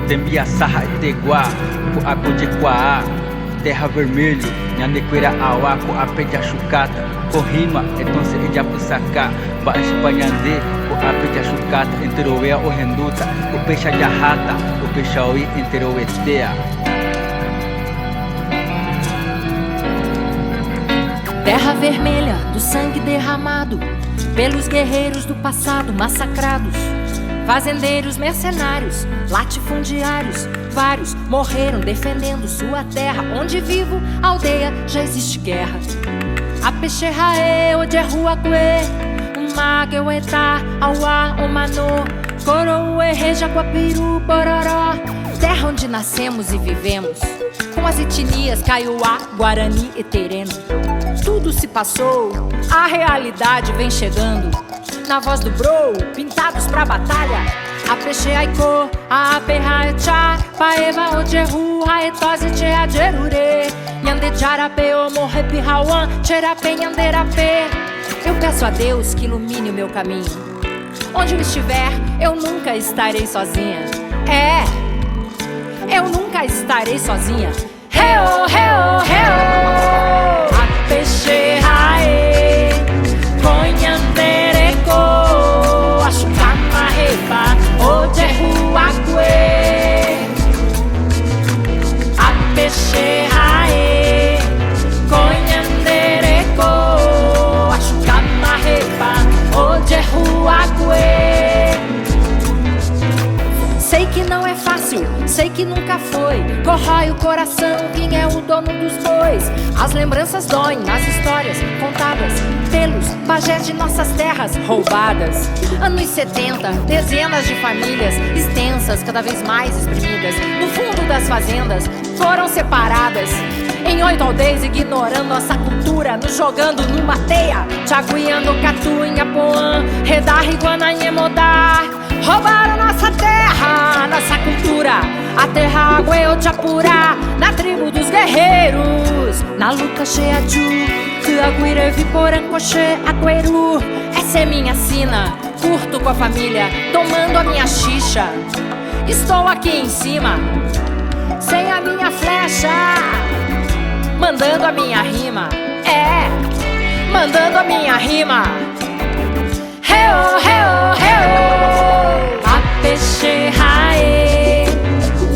Tembia sarra e teguá, com a de quaá, terra vermelho, nhanequeira auá, com a pé de achucata, com rima, então se de apussacá, baixo panhandê, com a pé de achucata, enteroea o renduta, o peixe de arrata, o peixe oi, enteroetea. Terra vermelha do sangue derramado pelos guerreiros do passado massacrados. Fazendeiros mercenários, latifundiários, vários morreram defendendo sua terra. Onde vivo, aldeia, já existe guerra. A peixerrae, o de rua gue, umageuetá, auá, omanô, coroue, reja, guapiru, bororó. Terra onde nascemos e vivemos, com as etnias Kaiowá, Guarani e Tereno. Tudo se passou, a realidade vem chegando. Na voz do bro, pintados pra batalha. A peixeaiko, a aperraetá, paeva ojeru, raetose tcheajerure. Yande charape, omorepi hauan, cherape, yanderape. Eu peço a Deus que ilumine o meu caminho. Onde eu estiver, eu nunca estarei sozinha. Eu nunca estarei sozinha. Heo, heo, heo. A peixerrae, conhandereko, achucamarrepa, ojeruague. A peixerrae, conhandereko, achucamarrepa, ojeruague. Sei que não é fácil, sei que nunca foi. Corrói o coração, quem é o dono dos bois? As lembranças doem nas histórias contadas pelos pajés de nossas terras roubadas. Anos 70, dezenas de famílias extensas, cada vez mais exprimidas. No fundo das fazendas, foram separadas em 8 aldeias, ignorando nossa cultura, nos jogando numa teia. Tchaguiano, Catu, Inhapoã, Redar, Iguananhemodá. Roubaram nossa terra, nossa cultura. A terra agueu Chapurá, na tribo dos guerreiros. Na luta cheia de Aguirevi, Porancoche, Agueru. Essa é minha sina, curto com a família, tomando a minha xixa. Estou aqui em cima, sem a minha flecha, mandando a minha rima. Mandando a minha rima. Heo, heo, heo. A peixerrae,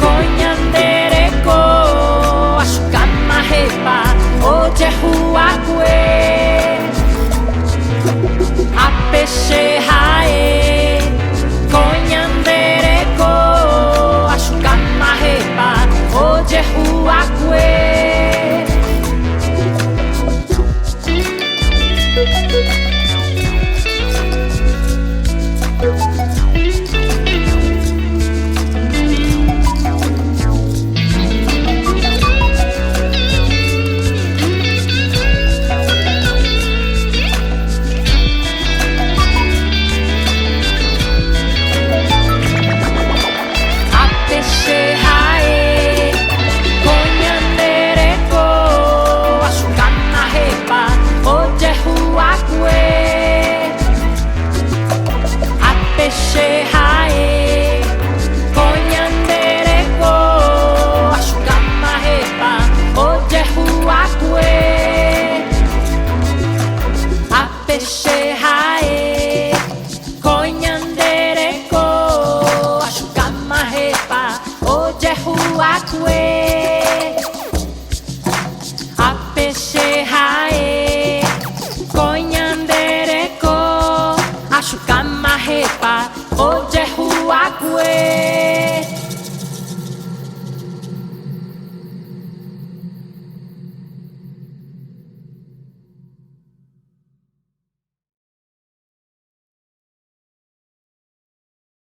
conhandereko, achucamarrepa, ojeruague. A peixerrae, conhandereko, achucamarrepa, ojeruague. Peixerrae, conhandereko, achucamarrepa, ojeruague. A peixerrae, conhandereko, achucamarrepa, ojeruague. A peixerrae, conhandereko, achucamarrepa, ojeruague.